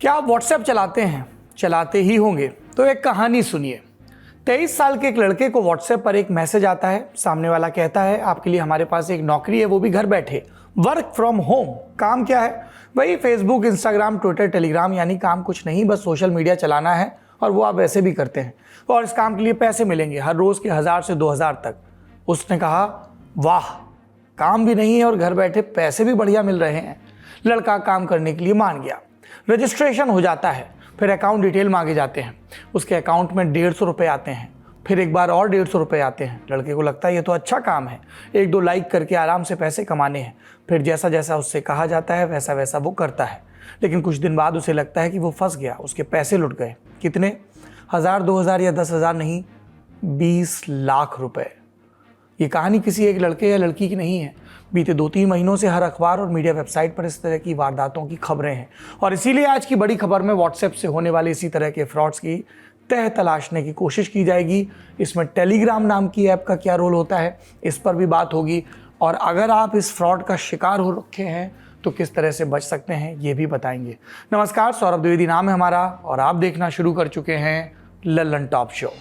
क्या आप व्हाट्सएप चलाते हैं? चलाते ही होंगे। तो एक कहानी सुनिए। 23 साल के एक लड़के को व्हाट्सएप पर एक मैसेज आता है। सामने वाला कहता है आपके लिए हमारे पास एक नौकरी है, वो भी घर बैठे, वर्क फ्रॉम होम। काम क्या है? वही फेसबुक, इंस्टाग्राम, ट्विटर, टेलीग्राम, यानी काम कुछ नहीं, बस सोशल मीडिया चलाना है और वो आप वैसे भी करते हैं। और इस काम के लिए पैसे मिलेंगे हर रोज़ के 1000 से 2000 तक। उसने कहा वाह, काम भी नहीं है और घर बैठे पैसे भी बढ़िया मिल रहे हैं। लड़का काम करने के लिए मान गया। रजिस्ट्रेशन हो जाता है, फिर अकाउंट डिटेल मांगे जाते हैं। उसके अकाउंट में 150 रुपये आते हैं, फिर एक बार और 150 रुपये आते हैं। लड़के को लगता है ये तो अच्छा काम है, 1-2 लाइक करके आराम से पैसे कमाने हैं। फिर जैसा जैसा उससे कहा जाता है वैसा वैसा वो करता है। लेकिन कुछ दिन बाद उसे लगता है कि वो फंस गया, उसके पैसे लुट गए। कितने? 1000, 2000 या 10,000 नहीं, 20 लाख रुपए। ये कहानी किसी एक लड़के या लड़की की नहीं है। बीते 2-3 महीनों से हर अखबार और मीडिया वेबसाइट पर इस तरह की वारदातों की खबरें हैं। और इसीलिए आज की बड़ी खबर में व्हाट्सएप से होने वाले इसी तरह के फ्रॉड्स की तह तलाशने की कोशिश की जाएगी। इसमें टेलीग्राम नाम की ऐप का क्या रोल होता है, इस पर भी बात होगी। और अगर आप इस फ्रॉड का शिकार हो रखे हैं तो किस तरह से बच सकते हैं ये भी बताएंगे। नमस्कार, सौरभ द्विवेदी नाम है हमारा और आप देखना शुरू कर चुके हैं लल्लन टॉप शो।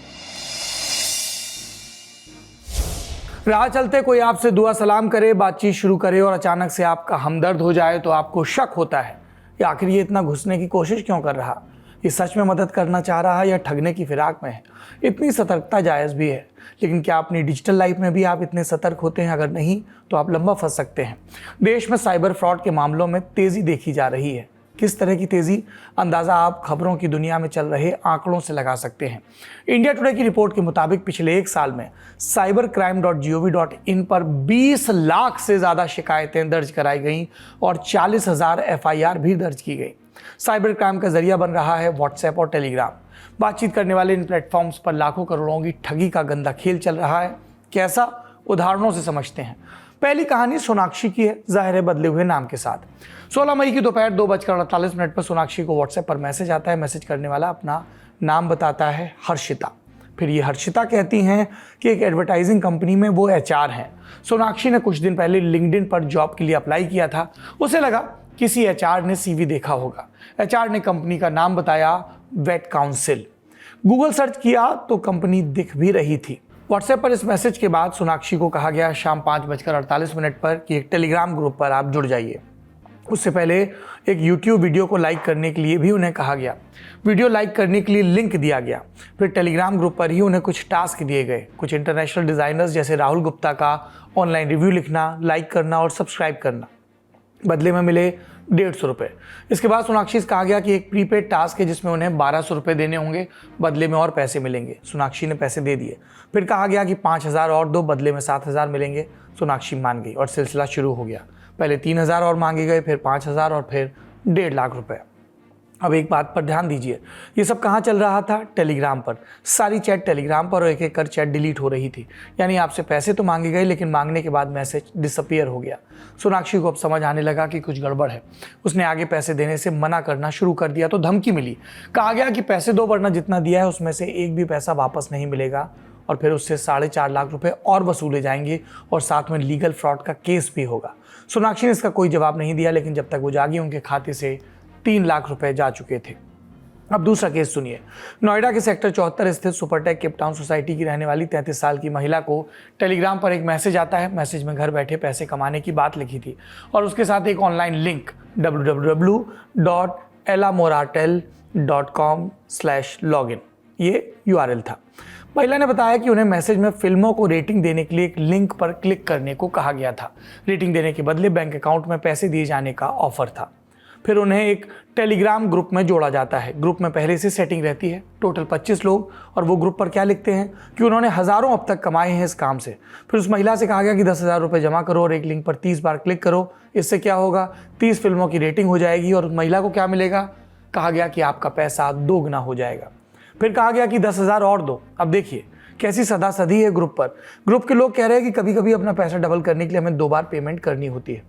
राह चलते कोई आपसे दुआ सलाम करे, बातचीत शुरू करे और अचानक से आपका हमदर्द हो जाए तो आपको शक होता है कि आखिर ये इतना घुसने की कोशिश क्यों कर रहा, ये सच में मदद करना चाह रहा है या ठगने की फिराक में है। इतनी सतर्कता जायज़ भी है, लेकिन क्या अपनी डिजिटल लाइफ में भी आप इतने सतर्क होते हैं? अगर नहीं तो आप लंबा फंस सकते हैं। देश में साइबर फ्रॉड के मामलों में तेज़ी देखी जा रही है। किस तरह की तेज़ी? अंदाज़ा आप खबरों की दुनिया में चल रहे आंकड़ों से लगा सकते हैं। इंडिया टुडे की रिपोर्ट के मुताबिक पिछले 1 साल में cybercrime.gov.in पर 20 लाख से ज़्यादा शिकायतें दर्ज कराई गईं और 40,000 FIR भी दर्ज की गई। साइबर क्राइम का जरिया बन रहा है व्हाट्सएप और टेलीग्राम। बातचीत करने वाले इन प्लेटफॉर्म्स पर लाखों करोड़ों की ठगी का गंदा खेल चल रहा है। कैसा? उदाहरणों से समझते हैं। पहली कहानी सोनाक्षी की है, जाहिर है बदले हुए नाम के साथ। 16 मई की दोपहर 2:48 पर सोनाक्षी को व्हाट्सएप पर मैसेज आता है। मैसेज करने वाला अपना नाम बताता है, हर्षिता। फिर ये हर्षिता कहती हैं कि एक एडवर्टाइजिंग कंपनी में वो HR हैं। सोनाक्षी ने कुछ दिन पहले लिंक्डइन पर जॉब के लिए अप्लाई किया था। उसे लगा किसी HR ने CV देखा होगा। HR ने कंपनी का नाम बताया, वेट काउंसिल। गूगल सर्च किया तो कंपनी दिख भी रही थी। व्हाट्सएप पर इस मैसेज के बाद सोनाक्षी को कहा गया शाम 5:48 पर कि एक टेलीग्राम ग्रुप पर आप जुड़ जाइए। उससे पहले एक YouTube वीडियो को लाइक करने के लिए भी उन्हें कहा गया। वीडियो लाइक करने के लिए लिंक दिया गया। फिर टेलीग्राम ग्रुप पर ही उन्हें कुछ टास्क दिए गए। कुछ इंटरनेशनल डिज़ाइनर्स जैसे राहुल गुप्ता का ऑनलाइन रिव्यू लिखना, लाइक करना और सब्सक्राइब करना। बदले में मिले 150 रुपये। इसके बाद सोनाक्षी से कहा गया कि एक प्रीपेड टास्क है जिसमें उन्हें 1200 रुपये देने होंगे, बदले में और पैसे मिलेंगे। सोनाक्षी ने पैसे दे दिए। फिर कहा गया कि 5000 और दो, बदले में 7000 मिलेंगे। सोनाक्षी मान गई और सिलसिला शुरू हो गया। पहले 3000 और मांगे गए, फिर 5000 और फिर 1.5 लाख रुपये। अब एक बात पर ध्यान दीजिए, ये सब कहाँ चल रहा था? टेलीग्राम पर। सारी चैट टेलीग्राम पर और एक एक कर चैट डिलीट हो रही थी। यानी आपसे पैसे तो मांगे गए, लेकिन मांगने के बाद मैसेज डिसअपीयर हो गया। सोनाक्षी को अब समझ आने लगा कि कुछ गड़बड़ है। उसने आगे पैसे देने से मना करना शुरू कर दिया तो धमकी मिली। कहा गया कि पैसे दो वरना जितना दिया है उसमें से एक भी पैसा वापस नहीं मिलेगा और फिर उससे 4.5 लाख रुपए और वसूले जाएंगे और साथ में लीगल फ्रॉड का केस भी होगा। सोनाक्षी ने इसका कोई जवाब नहीं दिया, लेकिन जब तक वो जागी उनके खाते से 3 लाख रुपए जा चुके थे। अब दूसरा केस सुनिए। नोएडा के सेक्टर 74 स्थित सुपरटेक केप टाउन सोसाइटी की रहने वाली 33 साल की महिला को टेलीग्राम पर एक मैसेज आता है। मैसेज में घर बैठे पैसे कमाने की बात लिखी थी और उसके साथ एक ऑनलाइन लिंक www.elamoratel.com/login ये URL था। महिला ने बताया कि उन्हें मैसेज में फिल्मों को रेटिंग देने के लिए एक लिंक पर क्लिक करने को कहा गया था। रेटिंग देने के बदले बैंक अकाउंट में पैसे दिए जाने का ऑफर था। फिर उन्हें एक टेलीग्राम ग्रुप में जोड़ा जाता है। ग्रुप में पहले से सेटिंग रहती है, टोटल 25 लोग। और वो ग्रुप पर क्या लिखते हैं कि उन्होंने हज़ारों अब तक कमाए हैं इस काम से। फिर उस महिला से कहा गया कि 10,000 रुपये जमा करो और एक लिंक पर 30 बार क्लिक करो। इससे क्या होगा? 30 फिल्मों की रेटिंग हो जाएगी और उस महिला को क्या मिलेगा? कहा गया कि आपका पैसा 2 गुना हो जाएगा। फिर कहा गया कि 10,000 और दो। अब देखिए कैसी सदा सदी है ग्रुप पर। ग्रुप के लोग कह रहे हैं कि कभी कभी अपना पैसा डबल करने के लिए हमें 2 बार पेमेंट करनी होती है।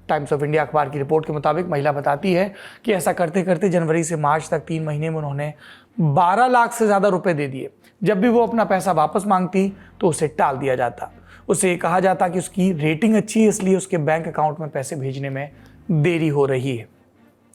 टाइम्स ऑफ इंडिया अखबार की रिपोर्ट के मुताबिक महिला बताती है कि ऐसा करते करते जनवरी से मार्च तक 3 महीने में उन्होंने 12 लाख से ज़्यादा रुपए दे दिए। जब भी वो अपना पैसा वापस मांगती तो उसे टाल दिया जाता। उसे कहा जाता कि उसकी रेटिंग अच्छी है इसलिए उसके बैंक अकाउंट में पैसे भेजने में देरी हो रही है।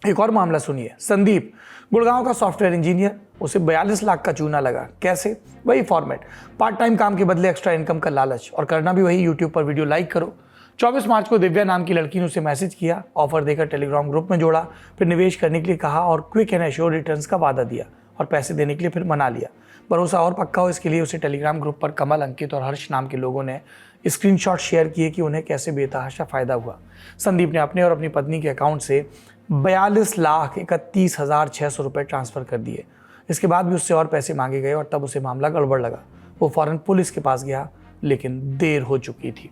एक और मामला सुनिए। संदीप गुड़गांव का सॉफ्टवेयर इंजीनियर, उसे 42 लाख का चूना लगा। कैसे? वही फॉर्मेट, पार्ट टाइम काम के बदले एक्स्ट्रा इनकम का लालच, और करना भी वही, यूट्यूब पर वीडियो लाइक करो। 24 मार्च को दिव्या नाम की लड़की ने उसे मैसेज किया, ऑफर देकर टेलीग्राम ग्रुप में जोड़ा, फिर निवेश करने के लिए कहा और क्विक एंड एश्योर रिटर्न्स का वादा दिया और पैसे देने के लिए फिर मना लिया। भरोसा और पक्का हो इसके लिए उसे टेलीग्राम ग्रुप पर कमल, अंकित और हर्ष नाम के लोगों ने स्क्रीनशॉट शेयर किए कि उन्हें कैसे बेतहाशा फायदा हुआ। संदीप ने अपने और अपनी पत्नी के अकाउंट से 42,31,600 रुपये ट्रांसफ़र कर दिए। इसके बाद भी उससे और पैसे मांगे गए और तब उसे मामला गड़बड़ लगा। वो फ़ौरन पुलिस के पास गया, लेकिन देर हो चुकी थी।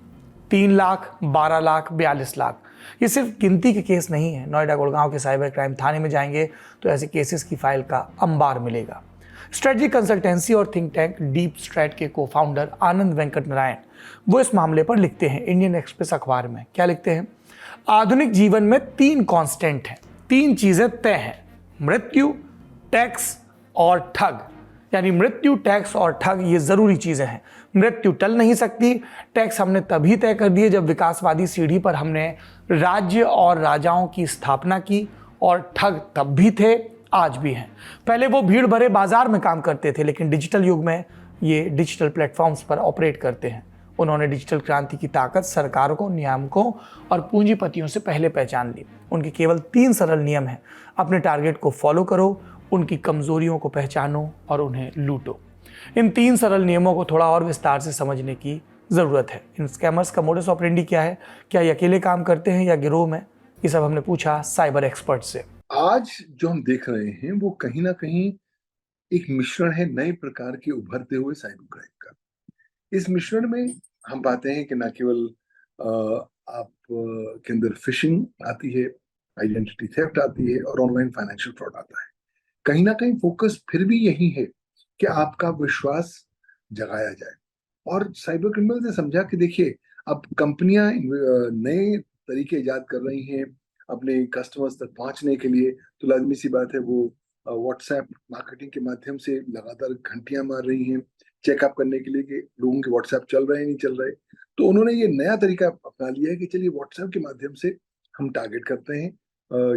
3 लाख, 12 लाख, 42 लाख, ये सिर्फ गिनती के केस नहीं है। नोएडा गुड़गांव के साइबर क्राइम थाने में जाएंगे तो ऐसे केसेस की फाइल का अंबार मिलेगा। स्ट्रेटजी कंसल्टेंसी और थिंक टैंक डीप स्ट्रैट के को फाउंडर आनंद वेंकट नारायण, वो इस मामले पर लिखते हैं इंडियन एक्सप्रेस अखबार में। क्या लिखते हैं? आधुनिक जीवन में 3 कांस्टेंट हैं, 3 चीजें तय हैं, मृत्यु, टैक्स और ठग। यानी मृत्यु, टैक्स और ठग ये जरूरी चीजें हैं। मृत्यु टल नहीं सकती। टैक्स हमने तभी तय कर दिए जब विकासवादी सीढ़ी पर हमने राज्य और राजाओं की स्थापना की, और ठग तब भी थे, आज भी हैं। पहले वो भीड़ भरे बाजार में काम करते थे, लेकिन डिजिटल युग में ये डिजिटल प्लेटफॉर्म्स पर ऑपरेट करते हैं। उन्होंने डिजिटल क्रांति की ताकत सरकारों, नियामकों और पूंजीपतियों से पहले पहचान ली। उनके केवल 3 सरल नियम हैं। अपने टारगेट को फॉलो करो, उनकी कमजोरियों को पहचानो और उन्हें लूटो। इन 3 सरल नियमों को थोड़ा और विस्तार से समझने की जरूरत है। इन स्कैमर्स का मोडस ऑपरेंडी क्या है? क्या ये अकेले काम करते हैं या गिरोह में? ये सब हमने पूछा साइबर एक्सपर्ट से। आज जो हम देख रहे हैं वो कहीं ना कहीं एक मिश्रण है नए प्रकार के उभरते हुए साइबर क्राइम का। इस मिश्रण में हम पाते हैं कि न केवल आप के अंदर फिशिंग आती है, आइडेंटिटी थेफ्ट आती है और ऑनलाइन फाइनेंशियल फ्रॉड आता है। कहीं ना कहीं फोकस फिर भी यही है कि आपका विश्वास जगाया जाए। और साइबर क्रिमिनल ने समझा कि देखिए, अब कंपनियां नए तरीके इजाद कर रही हैं अपने कस्टमर्स तक पहुंचने के लिए। तो लाजमी सी बात है वो व्हाट्सएप मार्केटिंग के माध्यम से लगातार घंटियां मार रही हैं चेकअप करने के लिए कि लोगों के व्हाट्सएप चल रहे हैं नहीं चल रहे। तो उन्होंने ये नया तरीका अपना लिया है कि चलिए व्हाट्सएप के माध्यम से हम टारगेट करते हैं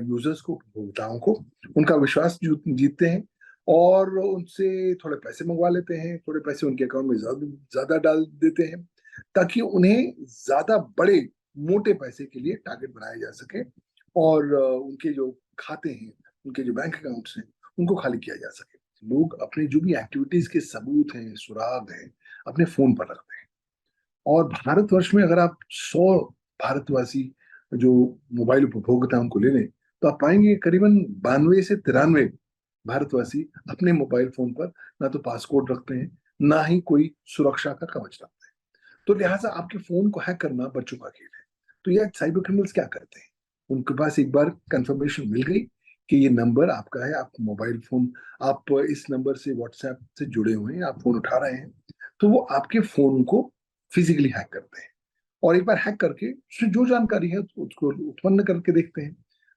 यूजर्स को, उपभोक्ताओं को, उनका विश्वास जीतते हैं और उनसे थोड़े पैसे मंगवा लेते हैं, थोड़े पैसे उनके अकाउंट में ज्यादा डाल देते हैं ताकि उन्हें ज्यादा बड़े मोटे पैसे के लिए टारगेट बनाया जा सके और उनके जो खाते हैं, उनके जो बैंक अकाउंट्स हैं, उनको खाली किया जा सके। लोग अपने जो भी एक्टिविटीज के सबूत हैं, सुराग हैं, अपने फोन पर रखते हैं। और भारतवर्ष में अगर आप 100 भारतवासी जो मोबाइल उपभोक्ता हैं उनको ले लें तो आप पाएंगे करीबन 92 से 93 भारतवासी अपने मोबाइल फोन पर ना तो पासकोड रखते हैं, ना ही कोई सुरक्षा का कवच रखते हैं। तो लिहाजा आपके फोन को हैक करना बच्चों का खेल है। तो यह साइबर क्रिमिनल्स क्या करते हैं? उनके पास एक बार कंफर्मेशन मिल गई कि ये नंबर आपका है, आप मोबाइल फोन, आप इस नंबर से व्हाट्सएप से जुड़े हुए हैं, आप फोन उठा रहे हैं, तो वो आपके फोन को फिजिकली हैक करते हैं और एक बार हैक करके उसमें जो जानकारी है उसको उत्पन्न करके देखते हैं,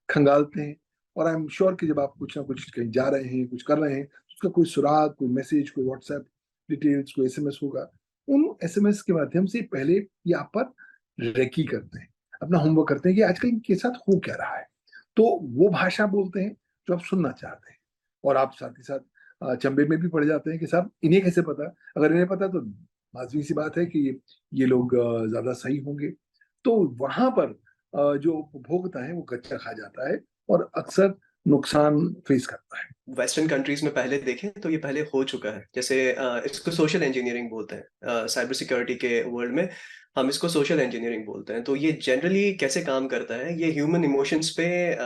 खंगालते हैं। और आई एम श्योर कि जब आप कुछ ना कुछ कहीं जा रहे हैं, कुछ कर रहे हैं, तो उसका कोई सुराग, कोई मैसेज, कोई व्हाट्सएप डिटेल्स, कोई एसएमएस होगा। उन एसएमएस के माध्यम से पहले ये आप पर रेकी करते हैं, अपना होमवर्क करते हैं कि आजकल इनके साथ हो क्या रहा है। तो वो भाषा बोलते हैं जो आप सुनना चाहते हैं और आप साथ ही साथ चंबे में भी पड़ जाते हैं कि साहब इन्हें कैसे पता? अगर इन्हें पता तो लाजमी सी बात है कि ये लोग ज्यादा सही होंगे। तो वहां पर जो उपभोक्ता है वो कच्चा खा जाता है और अक्सर नुकसान फेस करता है। वेस्टर्न कंट्रीज में पहले देखें तो ये पहले हो चुका है। जैसे इसको सोशल इंजीनियरिंग बोलते हैं, साइबर सिक्योरिटी के वर्ल्ड में हम इसको सोशल इंजीनियरिंग बोलते हैं। तो ये जनरली कैसे काम करता है, ये ह्यूमन इमोशंस पे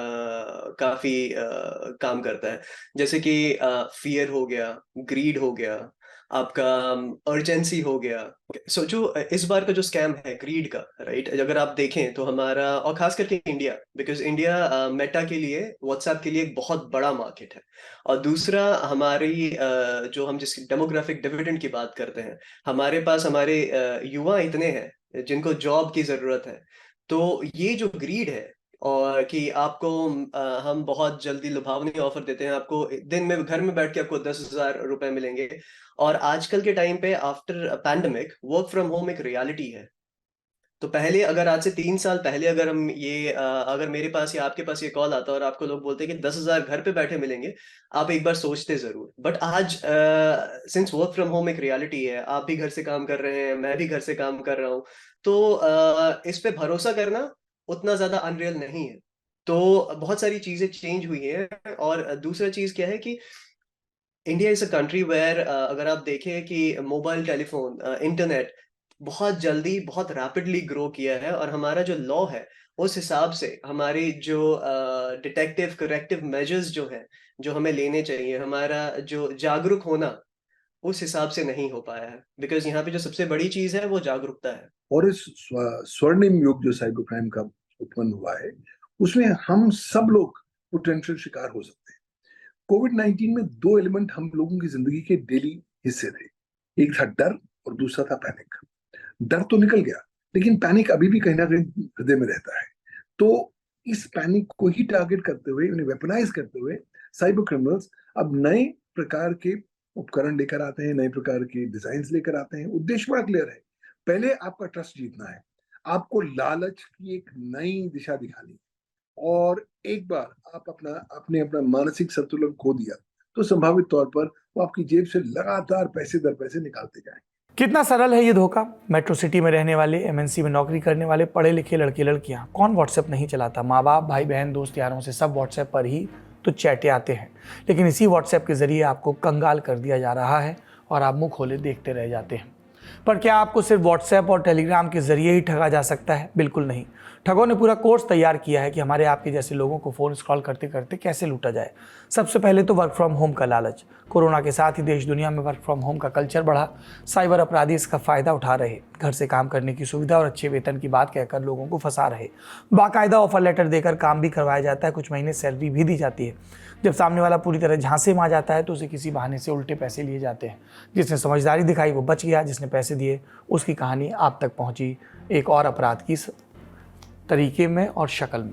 काफी काम करता है। जैसे कि फियर हो गया, ग्रीड हो गया, आपका अर्जेंसी हो गया। सो जो इस बार का जो स्कैम है ग्रीड का, राइट, अगर आप देखें तो हमारा, और खास करके इंडिया, बिकॉज इंडिया मेटा के लिए, व्हाट्सएप के लिए एक बहुत बड़ा मार्केट है। और दूसरा हमारी जो हम जिस डेमोग्राफिक डिविडेंड की बात करते हैं, हमारे पास हमारे युवा इतने हैं जिनको जॉब की जरूरत है। तो ये जो ग्रीड है और कि आपको हम बहुत जल्दी लुभावनी ऑफर देते हैं, आपको दिन में घर में बैठ के आपको 10,000 रुपए मिलेंगे। और आजकल के टाइम पे after pandemic work from home एक रियलिटी है। तो पहले अगर आज से 3 साल पहले अगर हम ये अगर मेरे पास या आपके पास ये कॉल आता और आपको लोग बोलते कि 10,000 घर पे बैठे मिलेंगे, आप एक बार सोचते जरूर। बट आज सिंस वर्क फ्रॉम होम एक रियलिटी है, आप भी घर से काम कर रहे हैं, मैं भी घर से काम कर रहा हूँ, तो इस पे भरोसा करना उतना ज्यादा अनरियल नहीं है। तो बहुत सारी चीजें चेंज हुई हैं। और दूसरा चीज क्या है कि India is a country where अगर आप देखें कि मोबाइल टेलीफोन इंटरनेट बहुत जल्दी बहुत रैपिडली ग्रो किया है, और हमारा जो लॉ है उस हिसाब से हमारी जो डिटेक्टिव करेक्टिव मेजर्स जो है जो हमें लेने चाहिए, हमारा जो जागरूक होना उस हिसाब से नहीं हो पाया है। बिकॉज यहाँ पे जो सबसे बड़ी चीज है वो जागरूकता है। और इस स्वर्णिम युग जो साइबर क्राइम का उत्पन्न हुआ है, उसमें हम सब लोग पोटेंशियल शिकार हो सकते हैं। कोविड-19 में दो एलिमेंट हम लोगों की जिंदगी के डेली हिस्से थे। एक था डर और दूसरा था पैनिक। डर तो निकल गया, लेकिन पैनिक अभी भी कहीं ना कहीं हृदय में रहता है। तो इस पैनिक को ही टारगेट करते हुए, उन्हें वेपनाइज करते हुए साइबर क्रिमिनल्स अब नए प्रकार के उपकरण लेकर आते हैं, नए प्रकार के डिजाइन लेकर आते हैं। उद्देश्य बड़ा क्लियर है, पहले आपका ट्रस्ट जीतना है, आपको लालच की एक नई दिशा दिखानी है। और एक बार आप अपना मानसिक संतुलन खो दिया, तो संभावित तौर पर वो आपकी जेब से लगातार पैसे दर पैसे निकालते जाएंगे। कितना सरल है ये धोखा। मेट्रो सिटी में रहने वाले, एमएनसी में नौकरी करने वाले पढ़े लिखे लड़के लड़कियां, कौन व्हाट्सएप नहीं चलाता। माँ बाप, भाई बहन, दोस्त यारों से सब व्हाट्सएप पर ही तो चैटे आते हैं, लेकिन इसी व्हाट्सएप के जरिए आपको कंगाल कर दिया जा रहा है और आप मुंह खोले देखते रह जाते हैं। पर क्या आपको सिर्फ व्हाट्सएप और टेलीग्राम के जरिए ही ठगा जा सकता है? बिल्कुल नहीं। ठगों ने पूरा कोर्स तैयार किया है कि हमारे आपके जैसे लोगों को फ़ोन स्क्रॉल करते करते कैसे लूटा जाए। सबसे पहले तो वर्क फ्रॉम होम का लालच। कोरोना के साथ ही देश दुनिया में वर्क फ्रॉम होम का कल्चर बढ़ा। साइबर अपराधी इसका फ़ायदा उठा रहे, घर से काम करने की सुविधा और अच्छे वेतन की बात कहकर लोगों को फंसा रहे। बाकायदा ऑफर लेटर देकर काम भी करवाया जाता है, कुछ महीने सैलरी भी दी जाती है। जब सामने वाला पूरी तरह झांसे में आ जाता है तो उसे किसी बहाने से उल्टे पैसे लिए जाते हैं। जिसने समझदारी दिखाई वो बच गया, जिसने पैसे दिए उसकी कहानी आप तक पहुंची एक और अपराध की तरीके में और शक्ल में।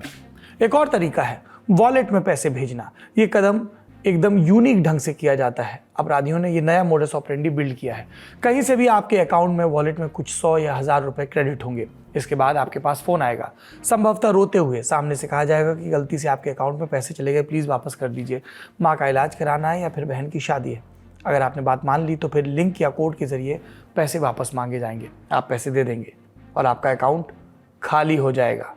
एक और तरीका है वॉलेट में पैसे भेजना। ये कदम एकदम यूनिक ढंग से किया जाता है। अपराधियों ने ये नया मोडस ऑपरेंडी बिल्ड किया है। कहीं से भी आपके अकाउंट में वॉलेट में कुछ 100 या 1000 रुपए क्रेडिट होंगे। इसके बाद आपके पास फ़ोन आएगा, संभवतः रोते हुए। सामने से कहा जाएगा कि गलती से आपके अकाउंट में पैसे चले गए, प्लीज़ वापस कर दीजिए। माँ का इलाज कराना है या फिर बहन की शादी है। अगर आपने बात मान ली तो फिर लिंक या कोड के ज़रिए पैसे वापस मांगे जाएंगे। आप पैसे दे देंगे और आपका अकाउंट खाली हो जाएगा।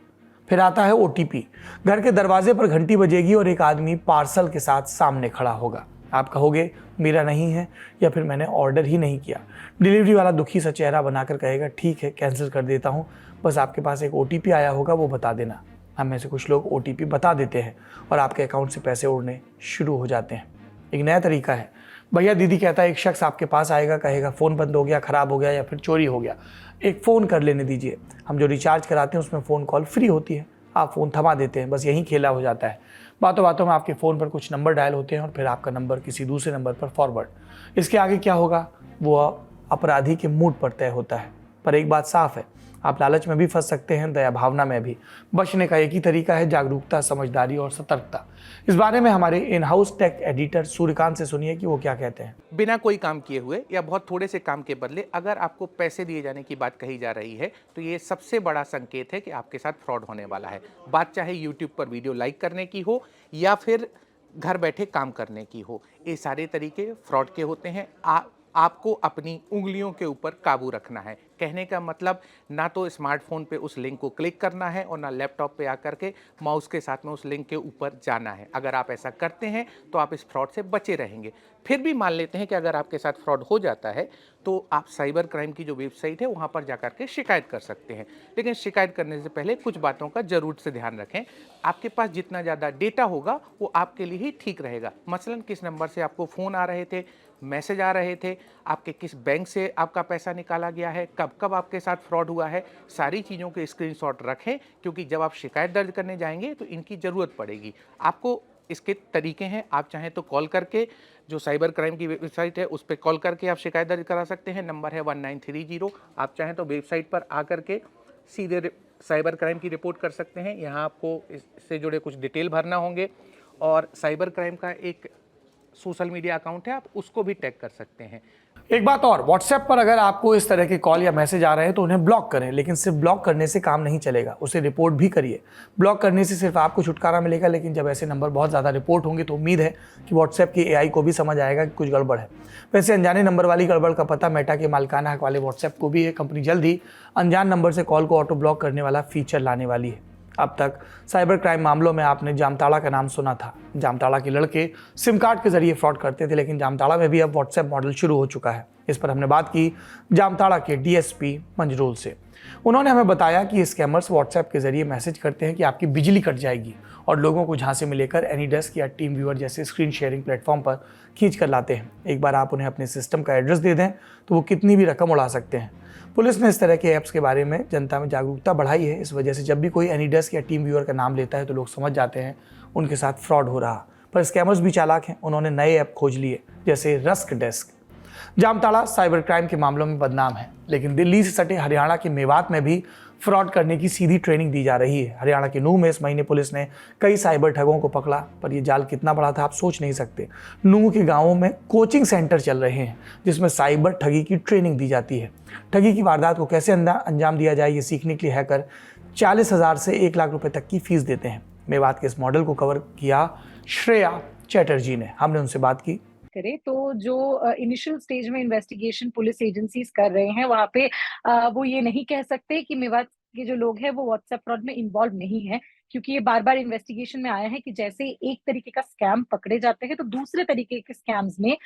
फिर आता है OTP। घर के दरवाजे पर घंटी बजेगी और एक आदमी पार्सल के साथ सामने खड़ा होगा। आप कहोगे मेरा नहीं है या फिर मैंने ऑर्डर ही नहीं किया। डिलीवरी वाला दुखी सा चेहरा बनाकर कहेगा ठीक है, कैंसिल कर देता हूँ, बस आपके पास एक OTP आया होगा, वो बता देना। हम में से कुछ लोग OTP बता देते हैं और आपके अकाउंट से पैसे उड़ने शुरू हो जाते हैं। एक नया तरीका है, भैया दीदी कहता है एक शख्स आपके पास आएगा, कहेगा फ़ोन बंद हो गया, ख़राब हो गया या फिर चोरी हो गया, एक फ़ोन कर लेने दीजिए। हम जो रिचार्ज कराते हैं उसमें फ़ोन कॉल फ्री होती है। आप फ़ोन थमा देते हैं, बस यही खेला हो जाता है। बातों बातों में आपके फ़ोन पर कुछ नंबर डायल होते हैं और फिर आपका नंबर किसी दूसरे नंबर पर फॉरवर्ड। इसके आगे क्या होगा वो अपराधी के मूड पर तय होता है। पर एक बात साफ है, आप लालच में भी फंस सकते हैं, दया भावना में भी। बचने का एक ही तरीका है, जागरूकता, समझदारी और सतर्कता। इस बारे में हमारे in house tech editor Suryakant से सुनिए कि वो क्या कहते हैं। बिना कोई काम किए हुए या बहुत थोड़े से काम के बदले अगर आपको पैसे दिए जाने की बात कही जा रही है तो ये सबसे बड़ा संकेत है कि आपके साथ फ्रॉड होने वाला है। बात चाहे यूट्यूब पर वीडियो लाइक करने की हो या फिर घर बैठे काम करने की हो, ये सारे तरीके फ्रॉड के होते हैं। आपको अपनी उंगलियों के ऊपर काबू रखना है। कहने का मतलब ना तो स्मार्टफोन पे उस लिंक को क्लिक करना है और ना लैपटॉप पे आकर के माउस के साथ में उस लिंक के ऊपर जाना है। अगर आप ऐसा करते हैं तो आप इस फ्रॉड से बचे रहेंगे। फिर भी मान लेते हैं कि अगर आपके साथ फ्रॉड हो जाता है तो आप साइबर क्राइम की जो वेबसाइट है वहाँ पर जाकर के शिकायत कर सकते हैं। लेकिन शिकायत करने से पहले कुछ बातों का ज़रूर से ध्यान रखें। आपके पास जितना ज़्यादा डेटा होगा वो आपके लिए ही ठीक रहेगा। मसलन किस नंबर से आपको फ़ोन आ रहे थे, मैसेज आ रहे थे, आपके किस बैंक से आपका पैसा निकाला गया है, कब कब आपके साथ फ्रॉड हुआ है, सारी चीज़ों के स्क्रीनशॉट रखें, क्योंकि जब आप शिकायत दर्ज करने जाएंगे तो इनकी ज़रूरत पड़ेगी। आपको इसके तरीके हैं, आप चाहें तो कॉल करके जो साइबर क्राइम की वेबसाइट है उस पर कॉल करके आप शिकायत दर्ज करा सकते हैं। नंबर है 1930। आप चाहें तो वेबसाइट पर आकर के सीधे साइबर क्राइम की रिपोर्ट कर सकते हैं। यहाँ आपको इससे जुड़े कुछ डिटेल भरना होंगे और साइबर क्राइम का एक सोशल मीडिया अकाउंट है, आप उसको भी टैग कर सकते हैं। एक बात और, व्हाट्सएप पर अगर आपको इस तरह के कॉल या मैसेज आ रहे हैं तो उन्हें ब्लॉक करें, लेकिन सिर्फ ब्लॉक करने से काम नहीं चलेगा, उसे रिपोर्ट भी करिए। ब्लॉक करने से सिर्फ आपको छुटकारा मिलेगा, लेकिन जब ऐसे नंबर बहुत ज़्यादा रिपोर्ट होंगे तो उम्मीद है कि व्हाट्सएप की एआई को भी समझ आएगा कि कुछ गड़बड़ है। वैसे अनजाने नंबर वाली गड़बड़ का पता मेटा के मालिकाना हक वाले व्हाट्सएप को भी है। कंपनी जल्द ही अनजान नंबर से कॉल को ऑटो ब्लॉक करने वाला फीचर लाने वाली है। अब तक साइबर क्राइम मामलों में आपने जामताड़ा का नाम सुना था। जामताड़ा के लड़के सिम कार्ड के जरिए फ्रॉड करते थे, लेकिन जामताड़ा में भी अब व्हाट्सएप मॉडल शुरू हो चुका है। इस पर हमने बात की जामताड़ा के डीएसपी मंजरूल से। उन्होंने हमें बताया कि स्कैमर्स व्हाट्सएप के जरिए मैसेज करते हैं कि आपकी बिजली कट जाएगी और लोगों को झांसे में लेकर एनीडेस्क या टीम व्यूअर जैसे स्क्रीन शेयरिंग प्लेटफॉर्म पर खींच कर लाते हैं। एक बार आप उन्हें अपने सिस्टम का एड्रेस दे दें तो वो कितनी भी रकम उड़ा सकते हैं। पुलिस ने इस तरह के ऐप्स के बारे में जनता में जागरूकता बढ़ाई है। इस वजह से जब भी कोई एनीडेस्क या टीम व्यूअर का नाम लेता है तो लोग समझ जाते हैं उनके साथ फ्रॉड हो रहा। पर स्कैमर्स भी चालाक हैं, उन्होंने नए ऐप खोज लिए जैसे rusk desk. Jamtara cyber crime के मामलों में बदनाम है, लेकिन दिल्ली से सटे हरियाणा के मेवात में भी फ्रॉड करने की सीधी ट्रेनिंग दी जा रही है। हरियाणा के नूंह में इस महीने पुलिस ने कई साइबर ठगों को पकड़ा, पर यह जाल कितना बड़ा था आप सोच नहीं सकते। नूंह के गांवों में कोचिंग सेंटर चल रहे हैं जिसमें साइबर ठगी की ट्रेनिंग दी जाती है। ठगी की वारदात को कैसे अंजाम दिया जाए ये सीखने के लिए हैकर 40,000 से 1 लाख रुपए तक की फीस देते हैं। मेवात के इस मॉडल को कवर किया श्रेया चैटर्जी ने। हमने उनसे बात की। करें तो जो इनिशियल स्टेज में इन्वेस्टिगेशन पुलिस एजेंसीज कर रहे हैं वहाँ पे वो ये नहीं कह सकते कि मेवात के जो लोग हैं वो व्हाट्सएप फ्रॉड में इन्वॉल्व नहीं है, क्योंकि ये बार बार इन्वेस्टिगेशन में आया है कि जैसे एक तरीके का स्कैम पकड़े जाते हैं तो दूसरे तरीके के स्कैम्स में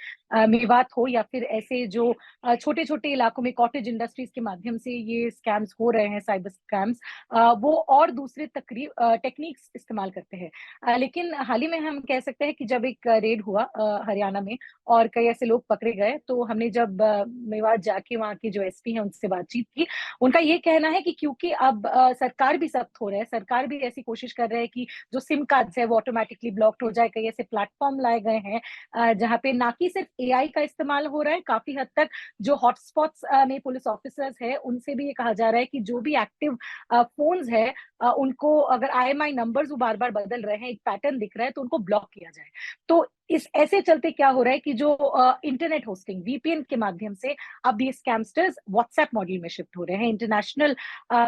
मेवात हो या फिर ऐसे जो छोटे छोटे इलाकों में कॉटेज इंडस्ट्रीज के माध्यम से ये स्कैम्स हो रहे हैं, साइबर स्कैम्स, वो और दूसरे टेक्निक्स इस्तेमाल करते हैं। लेकिन हाल ही में हम कह सकते हैं कि जब एक रेड हुआ हरियाणा में और कई ऐसे लोग पकड़े गए, तो हमने जब मेवात जाके वहाँ के जो एसपी हैं उनसे बातचीत की, उनका ये कहना है कि क्योंकि अब सरकार भी सख्त हो रहा है, सरकार भी ऐसी कोशिश कर रहे हैं कि जो सिम कार्ड्स है वो ऑटोमेटिकली ब्लॉक्ड हो जाए। कई ऐसे प्लेटफॉर्म लाए गए हैं जहाँ पे ना कि सिर्फ एआई का इस्तेमाल हो रहा है, काफी हद तक जो हॉटस्पॉट्स में पुलिस ऑफिसर्स है उनसे भी ये कहा जा रहा है कि जो भी एक्टिव फोन्स है उनको अगर आईएमआई नंबर्स वो बार बार बदल रहे हैं, एक पैटर्न दिख रहा है, तो उनको ब्लॉक किया जाए। तो इस ऐसे चलते क्या हो रहा है कि जो इंटरनेट होस्टिंग वीपीएन के माध्यम से अब ये स्कैमस्टर्स व्हाट्सएप मॉडल में शिफ्ट हो रहे हैं। इंटरनेशनल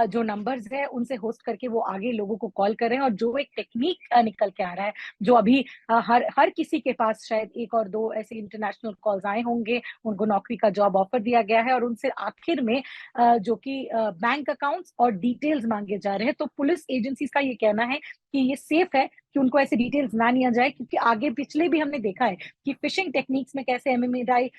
जो नंबर्स है उनसे होस्ट करके वो आगे लोगों को कॉल कर रहे हैं, और जो एक टेक्निक निकल के आ रहा है, जो अभी हर किसी के पास शायद 1 और 2 ऐसे इंटरनेशनल कॉल्स आए होंगे, उनको नौकरी का जॉब ऑफर दिया गया है और उनसे आखिर में जो कि बैंक अकाउंट्स और डिटेल्स मांगे जा रहे हैं। तो पुलिस एजेंसीज का ये कहना है कि ये सेफ है कि उनको ऐसे डिटेल्स ना लिया जाए, क्योंकि आगे पिछले भी हमने देखा है कि फिशिंग टेक्निक्स में कैसे एमएमआई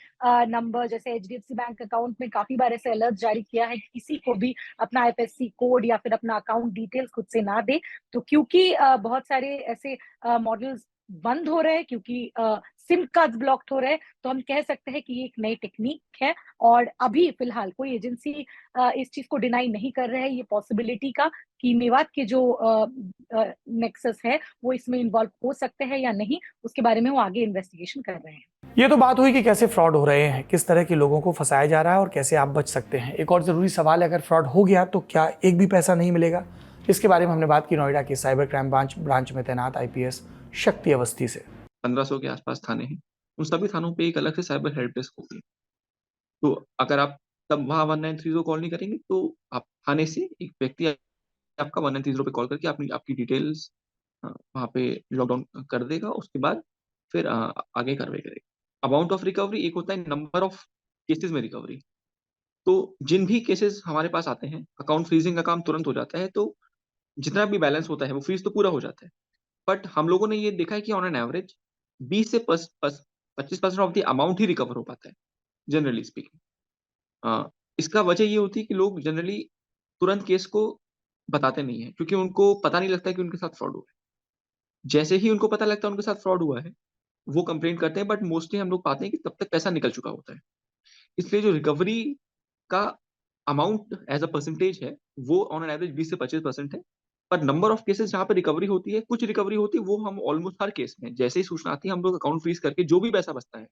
नंबर जैसे एचडीएफसी बैंक अकाउंट में काफी बार ऐसे अलर्ट जारी किया है कि किसी को भी अपना आईएफएससी कोड या फिर अपना अकाउंट डिटेल्स खुद से ना दे। तो क्योंकि बहुत सारे ऐसे मॉडल्स बंद हो रहे हैं, क्योंकि सिम कार्ड ब्लॉक्ड हो रहे हैं, तो हम कह सकते हैं कि ये एक नई टेक्निक है। और अभी फिलहाल कोई एजेंसी इस चीज को डिनाई नहीं कर रहे हैं, ये पॉसिबिलिटी का कि मेवात के जो नेक्सस है वो इसमें इन्वॉल्व हो सकते हैं या नहीं, उसके बारे में वो आगे इन्वेस्टिगेशन कर रहे हैं। ये तो बात हुई कि कैसे फ्रॉड हो रहे हैं, किस तरह के लोगों को फंसाया जा रहा है और कैसे आप बच सकते हैं। एक और ज़रूरी सवाल है, अगर फ्रॉड हो गया तो क्या एक भी पैसा नहीं मिलेगा? इसके बारे में हमने बात की नोएडा के साइबर क्राइम ब्रांच में तैनात आईपीएस शक्ति अवस्थी से। 1500 के आसपास थाने हैं, उन सभी थानों पे एक अलग से साइबर हेल्प डेस्क होगी। तो अगर आप तब वहाँ 1930 कॉल नहीं करेंगे तो आप थाने से एक व्यक्ति आपका 1930 पे कॉल करके आपकी डिटेल्स वहाँ पे लॉकडाउन कर देगा। उसके बाद फिर आगे कार्रवाई करेगा। अमाउंट ऑफ रिकवरी एक होता है नंबर ऑफ केसेस में रिकवरी। तो जिन भी केसेस हमारे पास आते हैं, अकाउंट फ्रीजिंग का काम तुरंत हो जाता है, तो जितना भी बैलेंस होता है वो फ्रीज तो पूरा हो जाता है। बट हम लोगों ने ये देखा है कि ऑन एन एवरेज 20 से 25% of the amount he recover हो पाता है, जनरली स्पीकिंग। इसका वजह ये होती है कि लोग जनरली तुरंत केस को बताते नहीं है, क्योंकि उनको पता नहीं लगता कि उनके साथ फ्रॉड हुआ है। जैसे ही उनको पता लगता है उनके साथ फ्रॉड हुआ है, वो कंप्लेंट करते हैं, बट मोस्टली हम लोग पाते हैं कि तब तक पैसा निकल चुका होता है। इसलिए जो रिकवरी का अमाउंट एज अ परसेंटेज है वो ऑन एन एवरेज 20 से 25% है। पर नंबर ऑफ केसेस जहाँ पर रिकवरी होती है, कुछ रिकवरी होती है, वो हम ऑलमोस्ट हर केस में जैसे ही सूचना आती है हम लोग अकाउंट फ्रीज करके जो भी पैसा बचता है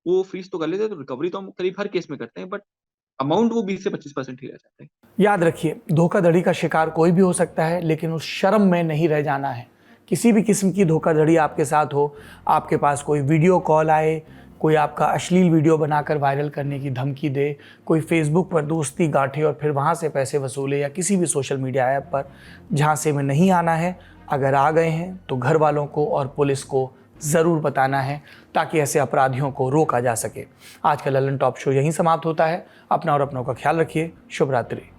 वो फ्रीज तो कर लेते हैं। तो रिकवरी तो हम करीब हर केस में करते हैं, बट अमाउंट वो 20 से 25% ही रह जाता है। याद रखिए, धोखाधड़ी का शिकार कोई भी हो सकता है, लेकिन उस शर्म में नहीं रह जाना है। किसी भी किस्म की धोखाधड़ी आपके साथ हो, आपके पास कोई वीडियो कॉल आए, कोई आपका अश्लील वीडियो बनाकर वायरल करने की धमकी दे, कोई फेसबुक पर दोस्ती गांठे और फिर वहाँ से पैसे वसूले, या किसी भी सोशल मीडिया ऐप पर झांसे में नहीं आना है। अगर आ गए हैं तो घर वालों को और पुलिस को ज़रूर बताना है ताकि ऐसे अपराधियों को रोका जा सके। आज का ललन टॉप शो यहीं समाप्त होता है। अपना और अपनों का ख्याल रखिए। शुभ रात्रि।